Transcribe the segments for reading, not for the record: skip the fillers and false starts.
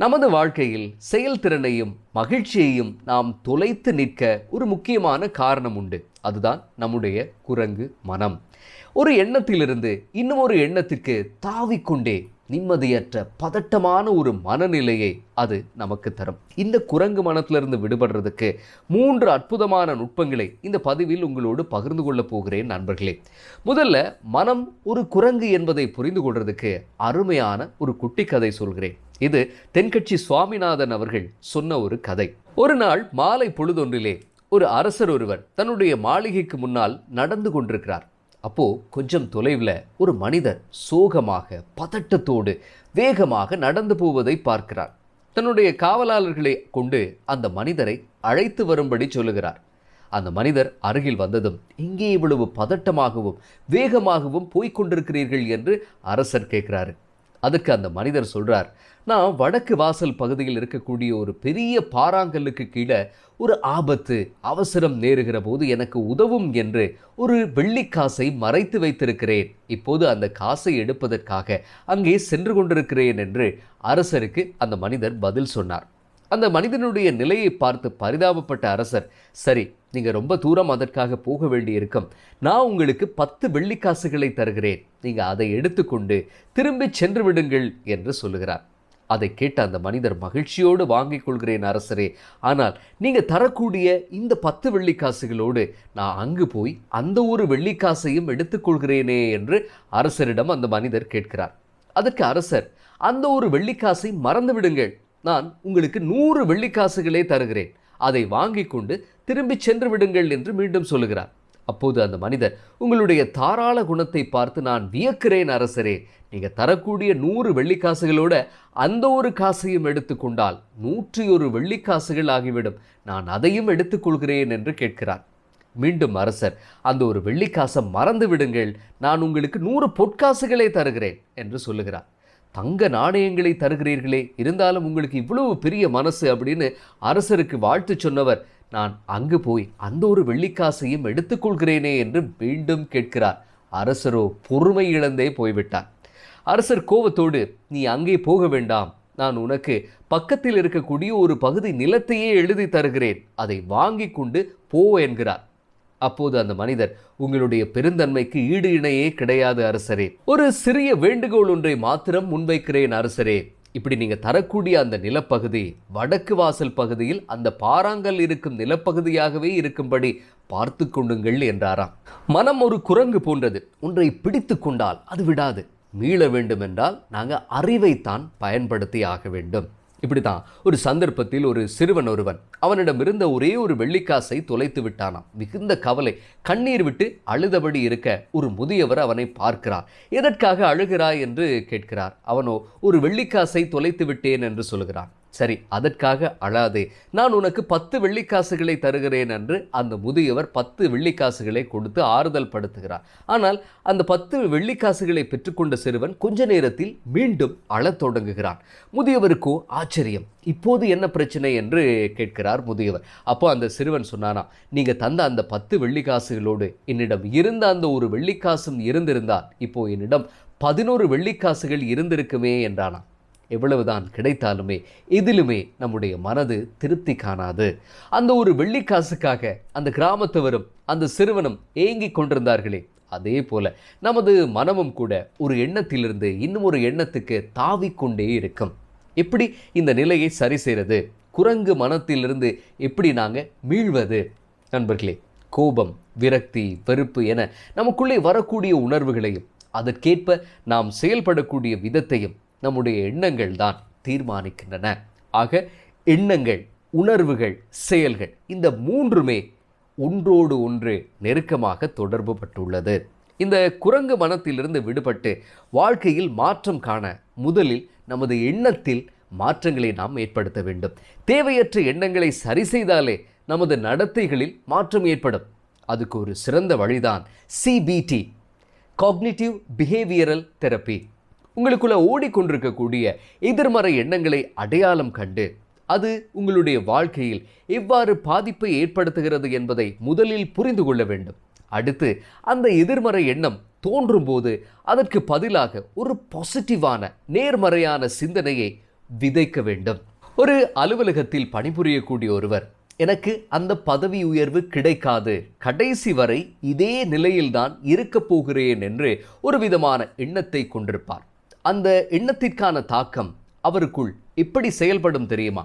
நமது வாழ்க்கையில் செயல்திறனையும் மகிழ்ச்சியையும் நாம் தொலைத்து நிற்க ஒரு முக்கியமான காரணம் உண்டு. அதுதான் நம்முடைய குரங்கு மனம். ஒரு எண்ணத்திலிருந்து இன்னும் ஒரு எண்ணத்திற்கு தாவிக்கொண்டே நிம்மதியற்ற பதட்டமான ஒரு மனநிலையை அது நமக்கு தரும். இந்த குரங்கு மனத்திலிருந்து விடுபடுறதுக்கு 3 அற்புதமான நுட்பங்களை இந்த பதிவில் உங்களோடு பகிர்ந்து கொள்ளப் போகிறேன் நண்பர்களே. முதல்ல, மனம் ஒரு குரங்கு என்பதை புரிந்து கொள்றதுக்கு அருமையான ஒரு குட்டி கதை சொல்கிறேன். இது தென்கட்சி சுவாமிநாதன் அவர்கள் சொன்ன ஒரு கதை. ஒரு நாள் மாலை பொழுதொன்றிலே ஒரு அரசர் ஒருவர் தன்னுடைய மாளிகைக்கு முன்னால் நடந்து கொண்டிருக்கிறார். அப்போ கொஞ்சம் தொலைவில் ஒரு மனிதர் சோகமாக பதட்டத்தோடு வேகமாக நடந்து போவதை பார்க்கிறார். தன்னுடைய காவலாளர்களை கொண்டு அந்த மனிதரை அழைத்து வரும்படி சொல்லுகிறார். அந்த மனிதர் அருகில் வந்ததும், இங்கே இவ்வளவு பதட்டமாகவும் வேகமாகவும் போய்கொண்டிருக்கிறீர்கள் என்று அரசர் கேட்கிறாரு. அதுக்கு அந்த மனிதர் சொல்றார், நான் வடக்கு வாசல் பகுதியில் இருக்கக்கூடிய ஒரு பெரிய பாறாங்கல்லுக்கு கீழே ஒரு ஆபத்து அவசரம் நேருகிற போது எனக்கு உதவும் என்று ஒரு வெள்ளிக்காசை மறைத்து வைத்திருக்கிறேன். இப்போது அந்த காசை எடுப்பதற்காக அங்கே சென்று கொண்டிருக்கிறேன் என்று அரசருக்கு அந்த மனிதர் பதில் சொன்னார். அந்த மனிதனுடைய நிலையை பார்த்து பரிதாபப்பட்ட அரசர், சரி, நீங்கள் ரொம்ப தூரம் அதற்காக போக வேண்டியிருக்கும், நான் உங்களுக்கு 10 வெள்ளிக்காசுகளை தருகிறேன், நீங்கள் அதை எடுத்துக்கொண்டு திரும்பி சென்று விடுங்கள் என்று சொல்லுகிறார். அதை கேட்ட அந்த மனிதர் மகிழ்ச்சியோடு வாங்கிக் கொள்கிறேன் அரசரே, ஆனால் நீங்கள் தரக்கூடிய இந்த 10 வெள்ளிக்காசுகளோடு நான் அங்கு போய் அந்த ஒரு வெள்ளிக்காசையும் எடுத்துக்கொள்கிறேனே என்று அரசரிடம் அந்த மனிதர் கேட்கிறார். அதற்கு அரசர், அந்த ஒரு வெள்ளிக்காசை மறந்து விடுங்கள், நான் உங்களுக்கு 100 வெள்ளிக்காசுகளே தருகிறேன், அதை வாங்கி கொண்டு திரும்பி சென்று விடுங்கள் என்று மீண்டும் சொல்லுகிறார். அப்போது அந்த மனிதர், உங்களுடைய தாராள குணத்தை பார்த்து நான் வியக்கிறேன் அரசரே, நீங்கள் தரக்கூடிய 100 வெள்ளிக்காசுகளோட அந்த ஒரு காசையும் எடுத்துக்கொண்டால் 101 வெள்ளிக்காசுகள் ஆகிவிடும், நான் அதையும் எடுத்துக்கொள்கிறேன் என்று கேட்கிறார். மீண்டும் அரசர், அந்த ஒரு வெள்ளிக்காசை மறந்து விடுங்கள், நான் உங்களுக்கு 100 பொற்காசுகளை தருகிறேன் என்று சொல்லுகிறார். தங்க நாணயங்களை தருகிறீர்களே, இருந்தாலும் உங்களுக்கு இவ்வளவு பெரிய மனசு அப்படின்னு அரசருக்கு வாழ்த்து சொன்னவர், நான் அங்கு போய் அந்த ஒரு வெள்ளிக்காசையும் எடுத்துக்கொள்கிறேனே என்று மீண்டும் கேட்கிறார். அரசரோ பொறுமை இழந்தே போய்விட்டார். அரசர் கோபத்தோடு, நீ அங்கே போக வேண்டாம், நான் உனக்கு பக்கத்தில் இருக்கக்கூடிய ஒரு பகுதி நிலத்தையே எழுதி தருகிறேன், அதை வாங்கி கொண்டு போ என்கிறார். அப்போது அந்த மனிதர், உங்களுடைய பெருந்தன்மைக்கு ஈடு இணையே கிடையாது அரசரே, ஒரு சிறிய வேண்டுகோள் ஒன்றை மாத்திரம் முன்வைக்கிறேன் அரசரே, இப்படி நீங்கள் தரக்கூடிய அந்த நிலப்பகுதி வடக்கு வாசல் பகுதியில் அந்த பாறாங்கல் இருக்கும் நிலப்பகுதியாகவே இருக்கும்படி பார்த்து கொண்டுங்கள் என்றாராம். மனம் ஒரு குரங்கு போன்றது, ஒன்றை பிடித்து கொண்டால் அது விடாது, மீள வேண்டும் என்றால் நாங்கள் அறிவைத்தான் பயன்படுத்தி ஆக வேண்டும். இப்படி தான் ஒரு சந்தர்ப்பத்தில் ஒரு சிறுவன் ஒருவன் அவனிடமிருந்த ஒரே ஒரு வெள்ளிக்காசை தொலைத்து விட்டானாம். மிகுந்த கவலை, கண்ணீர் விட்டு அழுதபடி இருக்க ஒரு முதியவர் அவனை பார்க்கிறார். எதற்காக அழுகிறாய் என்று கேட்கிறார். அவனோ ஒரு வெள்ளிக்காசை தொலைத்து விட்டேன் என்று சொல்கிறான். சரி, அதற்காக அழாதே, நான் உனக்கு 10 வெள்ளிக்காசுகளை தருகிறேன் என்று அந்த முதியவர் 10 வெள்ளிக்காசுகளை கொடுத்து ஆறுதல் படுத்துகிறார். ஆனால் அந்த 10 வெள்ளிக்காசுகளை பெற்றுக்கொண்ட சிறுவன் கொஞ்ச நேரத்தில் மீண்டும் அழத் தொடங்குகிறான். முதியவருக்கோ ஆச்சரியம், இப்போது என்ன பிரச்சனை என்று கேட்கிறார் முதியவர். அப்போ அந்த சிறுவன் சொன்னானா, நீங்க தந்த அந்த 10 வெள்ளிக்காசுகளோடு என்னிடம் இருந்த அந்த ஒரு வெள்ளிக்காசும் இருந்திருந்தால் இப்போ என்னிடம் 11 வெள்ளிக்காசுகள் இருந்திருக்குமே என்றானா. எவ்வளவுதான் கிடைத்தாலுமே இதிலுமே நம்முடைய மனது திருப்தி காணாது. அந்த ஒரு வெள்ளிக்காசுக்காக அந்த கிராமத்தவரும் அந்த சிறுவனும் ஏங்கிக் கொண்டிருந்தார்களே, அதே போல நமது மனமும் கூட ஒரு எண்ணத்திலிருந்து இன்னும் ஒரு எண்ணத்துக்கு தாவிக்கொண்டே இருக்கும். எப்படி இந்த நிலையை சரி செய்கிறது? குரங்கு மனத்திலிருந்து எப்படி நாங்கள் மீள்வது? நண்பர்களே, கோபம், விரக்தி, வெறுப்பு என நமக்குள்ளே வரக்கூடிய உணர்வுகளையும் அதற்கேற்ப நாம் செயல்படக்கூடிய விதத்தையும் நம்முடைய எண்ணங்கள் தான் தீர்மானிக்கின்றன. ஆக எண்ணங்கள், உணர்வுகள், செயல்கள், இந்த 3மே ஒன்றோடு ஒன்று நெருக்கமாக தொடர்பு பட்டுள்ளது. இந்த குரங்கு மனத்திலிருந்து விடுபட்டு வாழ்க்கையில் மாற்றம் காண முதலில் நமது எண்ணத்தில் மாற்றங்களை நாம் ஏற்படுத்த வேண்டும். தேவையற்ற எண்ணங்களை சரி செய்தாலே நமது நடத்தைகளில் மாற்றம் ஏற்படும். அதுக்கு ஒரு சிறந்த வழிதான் CBT, காக்னிட்டிவ் பிஹேவியரல் தெரப்பி. உங்களுக்குள்ள ஓடிக்கொண்டிருக்கக்கூடிய எதிர்மறை எண்ணங்களை அடையாளம் கண்டு அது உங்களுடைய வாழ்க்கையில் எவ்வாறு பாதிப்பை ஏற்படுத்துகிறது என்பதை முதலில் புரிந்து கொள்ள வேண்டும். அடுத்து அந்த எதிர்மறை எண்ணம் தோன்றும் போது அதற்கு பதிலாக ஒரு பாசிட்டிவான நேர்மறையான சிந்தனையை விதைக்க வேண்டும். ஒரு அலுவலகத்தில் பணிபுரியக்கூடிய ஒருவர், எனக்கு அந்த பதவி உயர்வு கிடைக்காது, கடைசி வரை இதே நிலையில்தான் இருக்கப் போகிறேன் என்று ஒரு விதமான எண்ணத்தை கொண்டிருப்பார். அந்த எண்ணத்திற்கான தாக்கம் அவருக்குள் எப்படி செயல்படும் தெரியுமா?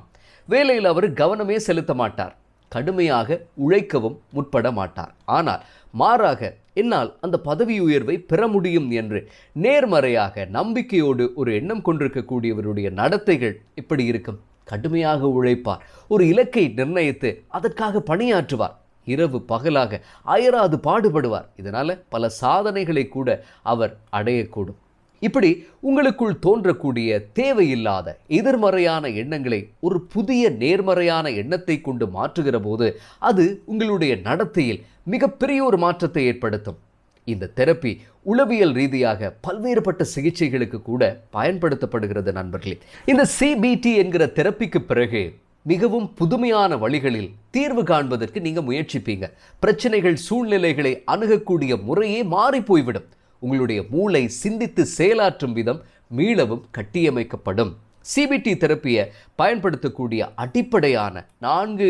வேலையில் அவர் கவனமே செலுத்த மாட்டார், கடுமையாக உழைக்கவும் முற்பட மாட்டார். ஆனால் மாறாக என்னால் அந்த பதவி உயர்வை பெற முடியும் என்று நேர்மறையாக நம்பிக்கையோடு ஒரு எண்ணம் கொண்டிருக்கக்கூடியவருடைய நடத்தைகள் எப்படி இருக்கும்? கடுமையாக உழைப்பார், ஒரு இலக்கை நிர்ணயித்து அதற்காக பணியாற்றுவார், இரவு பகலாக அயராது பாடுபடுவார். இதனால பல சாதனைகளை கூட அவர் அடையக்கூடும். இப்படி உங்களுக்குள் தோன்றக்கூடிய தேவையில்லாத எதிர்மறையான எண்ணங்களை ஒரு புதிய நேர்மறையான எண்ணத்தை கொண்டு மாற்றுகிற போது அது உங்களுடைய நடத்தையில் மிகப்பெரிய ஒரு மாற்றத்தை ஏற்படுத்தும். இந்த தெரப்பி உளவியல் ரீதியாக பல்வேறுபட்ட சிகிச்சைகளுக்கு கூட பயன்படுத்தப்படுகிறது நண்பர்களே. இந்த CBT என்கிற தெரப்பிக்கு பிறகு மிகவும் புதுமையான வழிகளில் தீர்வு காண்பதற்கு நீங்க முயற்சிப்பீங்க. பிரச்சனைகள் சூழ்நிலைகளை அணுகக்கூடிய முறையே மாறி போய்விடும். உங்களுடைய மூளை சிந்தித்து செயலாற்றும் விதம் மீளவும் கட்டியமைக்கப்படும். CBT தெரப்பியை பயன்படுத்தக்கூடிய அடிப்படையான 4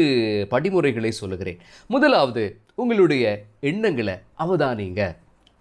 படிமுறைகளை சொல்லுகிறேன். முதலாவது, உங்களுடைய எண்ணங்களை அவதானிங்க.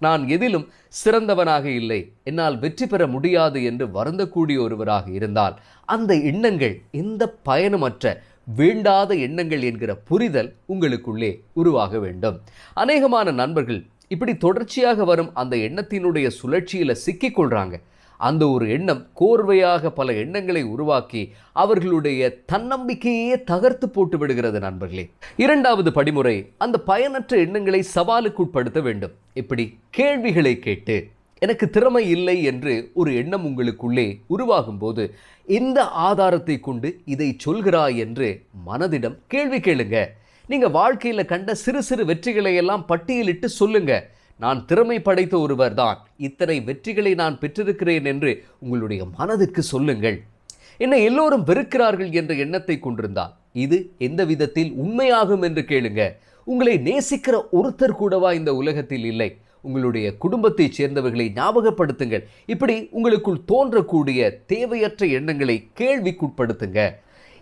நான் எதிலும் சிறந்தவனாக இல்லை, என்னால் வெற்றி பெற முடியாது என்று வருந்தக்கூடிய ஒருவராக இருந்தால் அந்த எண்ணங்கள் எந்த பயனுமற்ற வேண்டாத எண்ணங்கள் என்கிற புரிதல் உங்களுக்குள்ளே உருவாக வேண்டும். அநேகமான நண்பர்கள் இப்படி தொடர்ச்சியாக வரும் அந்த எண்ணத்தினுடைய சுழற்சியில் சிக்கிக்கொள்றாங்க. அந்த ஒரு எண்ணம் கோர்வையாக பல எண்ணங்களை உருவாக்கி அவர்களுடைய தன்னம்பிக்கையே தகர்த்து போட்டு விடுகிறது நண்பர்களே. இரண்டாவது படிமுறை, அந்த பயனற்ற எண்ணங்களை சவாலுக்குட்படுத்த வேண்டும். எப்படி? கேள்விகளை கேட்டு. எனக்கு திறமை இல்லை என்று ஒரு எண்ணம் உங்களுக்குள்ளே உருவாகும் போது எந்த ஆதாரத்தை கொண்டு இதை சொல்கிறாய் என்று மனதிடம் கேள்வி கேளுங்க. நீங்க வாழ்க்கையில கண்ட சிறு சிறு வெற்றிகளை எல்லாம் பட்டியலிட்டு சொல்லுங்க. நான் திறமை படைத்த ஒருவர் தான், இத்தனை வெற்றிகளை நான் பெற்றிருக்கிறேன் என்று உங்களுடைய மனதிற்கு சொல்லுங்கள். என்னை எல்லோரும் வெறுக்கிறார்கள் என்ற எண்ணத்தை கொண்டிருந்தால் இது எந்த விதத்தில் உண்மையாகும் என்று கேளுங்க. உங்களை நேசிக்கிற ஒருத்தர் கூடவா இந்த உலகத்தில் இல்லை? உங்களுடைய குடும்பத்தைச் சேர்ந்தவர்களை ஞாபகப்படுத்துங்கள். இப்படி உங்களுக்குள் தோன்றக்கூடிய தேவையற்ற எண்ணங்களை கேள்விக்குட்படுத்துங்க.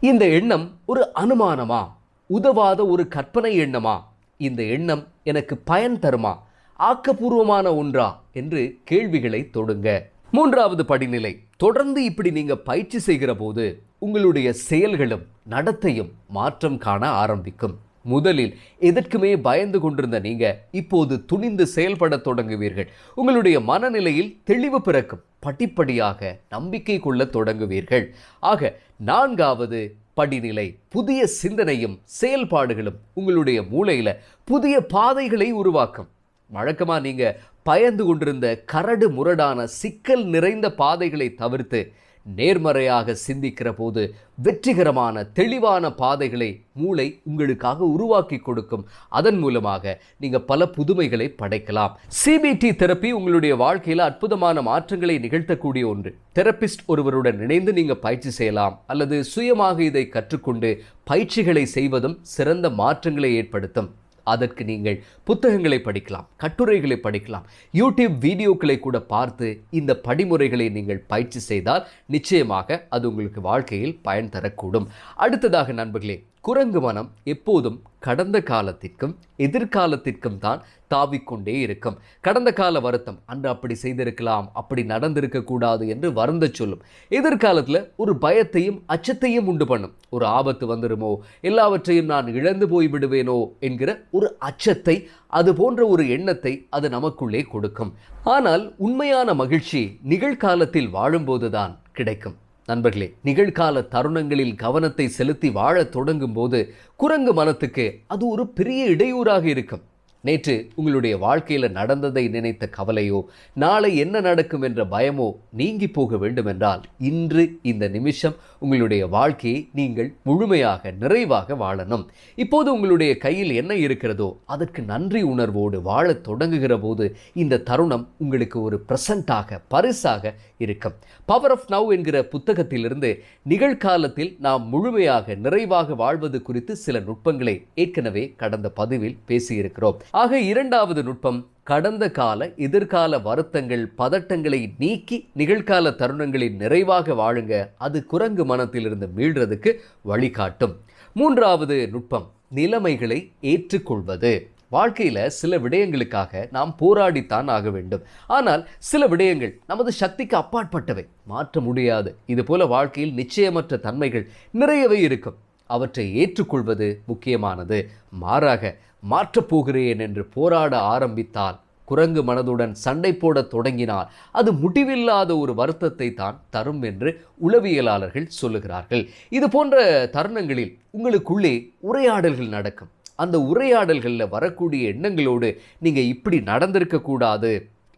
இந்த எண்ணம் ஒரு அனுமானமா, உதவாத ஒரு கற்பனை எண்ணமா? இந்த எண்ணம் எனக்கு பயன் தருமா, ஆக்கப்பூர்வமான ஒன்றா என்று கேள்விகளை தொடுங்க. மூன்றாவது படிநிலை, தொடர்ந்து இப்படி நீங்க பயிற்சி செய்கிற போது உங்களுடைய செயல்களும் நடத்தையும் மாற்றம் காண ஆரம்பிக்கும். முதலில் எதற்குமே பயந்து கொண்டிருந்த நீங்க இப்போது துணிந்து செயல்பட தொடங்குவீர்கள். உங்களுடைய மனநிலையில் தெளிவு பிறக்கும். படிப்படியாக நம்பிக்கை கொள்ள தொடங்குவீர்கள். ஆக நான்காவது படிநிலை, புதிய சிந்தனையும் செயல்பாடுகளும் உங்களுடைய மூளையில புதிய பாதைகளை உருவாக்கும். வழக்கமா நீங்க பயந்து கொண்டிருந்த கரடு முரடான சிக்கல் நிறைந்த பாதைகளை தவிர்த்து நேர்மறையாக சிந்திக்கிற போது வெற்றிகரமான தெளிவான பாதைகளை மூளை உங்களுக்காக உருவாக்கி கொடுக்கும். அதன் மூலமாக நீங்க பல புதுமைகளை படைக்கலாம். CBT தெரப்பி உங்களுடைய வாழ்க்கையில அற்புதமான மாற்றங்களை நிகழ்த்தக்கூடிய ஒன்று. தெரபிஸ்ட் ஒருவருடன் இணைந்து நீங்க பயிற்சி செய்யலாம், அல்லது சுயமாக இதை கற்றுக்கொண்டு பயிற்சிகளை செய்வதும் சிறந்த மாற்றங்களை ஏற்படுத்தும். அதற்கு நீங்கள் புத்தகங்களை படிக்கலாம், கட்டுரைகளை படிக்கலாம், யூடியூப் வீடியோக்களை கூட பார்த்து இந்த படிமுறைகளை நீங்கள் பயிற்சி செய்தால் நிச்சயமாக அது உங்களுக்கு வாழ்க்கையில் பயன் தரக்கூடும். அடுத்ததாக நண்பர்களே, குரங்கு மனம் எப்போதும் கடந்த காலத்திற்கும் எதிர்காலத்திற்கும் தான் தாவிக்கொண்டே இருக்கும். கடந்த கால வருத்தம், அன்று அப்படி செய்திருக்கலாம், அப்படி நடந்திருக்க கூடாது என்று வருந்த சொல்லும். எதிர்காலத்தில் ஒரு பயத்தையும் அச்சத்தையும் உண்டு பண்ணும். ஒரு ஆபத்து வந்துடுமோ, எல்லாவற்றையும் நான் இழந்து போய் விடுவேனோ என்கிற ஒரு அச்சத்தை, அது போன்ற ஒரு எண்ணத்தை அது நமக்குள்ளே கொடுக்கும். ஆனால் உண்மையான மகிழ்ச்சி நிகழ்காலத்தில் வாழும்போதுதான் கிடைக்கும். நண்பர்களே, நிகழ்கால தருணங்களில் கவனத்தை செலுத்தி வாழத் தொடங்கும் போது குரங்கு மனத்துக்கு அது ஒரு பெரிய இடையூறாக இருக்கும். நேற்று உங்களுடைய வாழ்க்கையில் நடந்ததை நினைத்த கவலையோ, நாளை என்ன நடக்கும் என்ற பயமோ நீங்கி போக வேண்டுமென்றால் இன்று இந்த நிமிஷம் உங்களுடைய வாழ்க்கையை நீங்கள் முழுமையாக நிறைவாக வாழணும். இப்போது உங்களுடைய கையில் என்ன இருக்கிறதோ அதற்கு நன்றி உணர்வோடு வாழத் தொடங்குகிற போது இந்த தருணம் உங்களுக்கு ஒரு பிரசன்ட்டாக, பரிசாக இருக்கும். பவர் ஆஃப் நவ் என்கிற புத்தகத்திலிருந்து நிகழ்காலத்தில் நாம் முழுமையாக நிறைவாக வாழ்வது குறித்து சில நுட்பங்களை ஏற்கனவே கடந்த பதிவில் பேசியிருக்கிறோம். ஆக இரண்டாவது நுட்பம், கடந்த கால எதிர்கால வருத்தங்கள் பதட்டங்களை நீக்கி நிகழ்கால தருணங்களில் நிறைவாக வாழுங்க. அது குரங்கு மனத்திலிருந்து மீள்றதுக்கு வழிகாட்டும். மூன்றாவது நுட்பம், நிலைமைகளை ஏற்றுக்கொள்வது. வாழ்க்கையில் சில விடயங்களுக்காக நாம் போராடித்தான் ஆக வேண்டும். ஆனால் சில விடயங்கள் நமது சக்திக்கு அப்பாற்பட்டவை, மாற்ற முடியாது. இதுபோல வாழ்க்கையில் நிச்சயமற்ற தன்மைகள் நிறையவே இருக்கும். அவற்றை ஏற்றுக்கொள்வது முக்கியமானது. மாறாக மாற்றப் போகிறேன் என்று போராட ஆரம்பித்தால், குரங்கு மனதுடன் சண்டை போட தொடங்கினால் அது முடிவில்லாத ஒரு வருத்தத்தை தான் தரும் என்று உளவியலாளர்கள் சொல்லுகிறார்கள். இது போன்ற தருணங்களில் உங்களுக்குள்ளே உரையாடல்கள் நடக்கும். அந்த உரையாடல்களில் வரக்கூடிய எண்ணங்களோடு நீங்கள் இப்படி நடந்திருக்க கூடாது,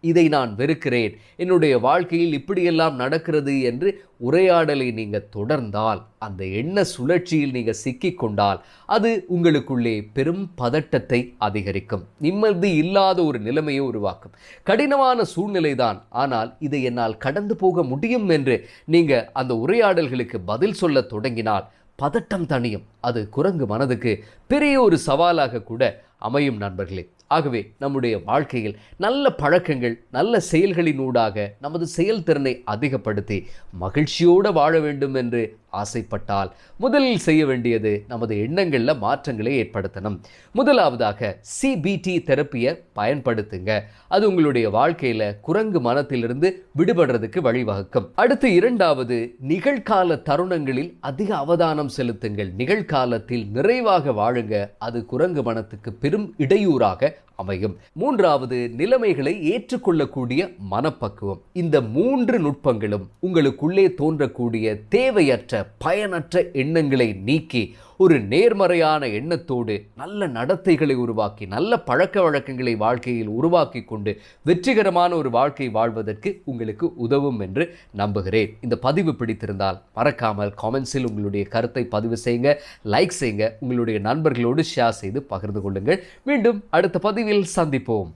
இதை நான் வெறுக்கிறேன், என்னுடைய வாழ்க்கையில் இப்படியெல்லாம் நடக்கிறது என்று உரையாடலை நீங்கள் தொடர்ந்தால், அந்த எண்ண சுழற்சியில் நீங்கள் சிக்கிக்கொண்டால் அது உங்களுக்குள்ளே பெரும் பதட்டத்தை அதிகரிக்கும், நிம்மதி இல்லாத ஒரு நிலைமையை உருவாக்கும். கடினமான சூழ்நிலை தான், ஆனால் இதை என்னால் கடந்து போக முடியும் என்று நீங்கள் அந்த உரையாடல்களுக்கு பதில் சொல்ல தொடங்கினால் பதட்டம் தணியும். அது குரங்கு மனதுக்கு பெரிய ஒரு சவாலாக கூட அமையும் நண்பர்களே. ஆகவே நம்முடைய வாழ்க்கையில் நல்ல பழக்கங்கள் நல்ல செயல்களினூடாக நமது செயல்திறனை அதிகப்படுத்தி மகிழ்ச்சியோடு வாழ வேண்டும் என்று ஆசைப்பட்டால் முதலில் செய்ய வேண்டியது நமது எண்ணங்களில் மாற்றங்களை ஏற்படுத்தணும். முதலாவதாக CBT தெரப்பியை பயன்படுத்துங்க. அது உங்களுடைய வாழ்க்கையில் குரங்கு மனத்திலிருந்து விடுபடுறதுக்கு வழிவகுக்கும். அடுத்து இரண்டாவது, நிகழ்கால தருணங்களில் அதிக அவதானம் செலுத்துங்கள். நிகழ்காலத்தில் நிறைவாக வாழுங்க. அது குரங்கு மனத்துக்கு பெரும் இடையூறாக அமையும். மூன்றாவது, நிலைமைகளை ஏற்றுக்கொள்ளக்கூடிய மனப்பக்குவம். இந்த மூன்று நுட்பங்களும் உங்களுக்குள்ளே தோன்றக்கூடிய தேவையற்ற பயனற்ற எண்ணங்களை நீக்கி ஒரு நேர்மறையான எண்ணத்தோடு நல்ல நடத்தைகளை உருவாக்கி நல்ல பழக்க வழக்கங்களை வாழ்க்கையில் உருவாக்கி கொண்டு வெற்றிகரமான ஒரு வாழ்க்கை வாழ்வதற்கு உங்களுக்கு உதவும் என்று நம்புகிறேன். இந்த பதிவு பிடித்திருந்தால் மறக்காமல் காமெண்ட்ஸில் உங்களுடைய கருத்தை பதிவு செய்யுங்க, லைக் செய்யுங்க, உங்களுடைய நண்பர்களோடு ஷேர் செய்து பகிர்ந்து கொள்ளுங்கள். மீண்டும் அடுத்த பதிவில் சந்திப்போம்.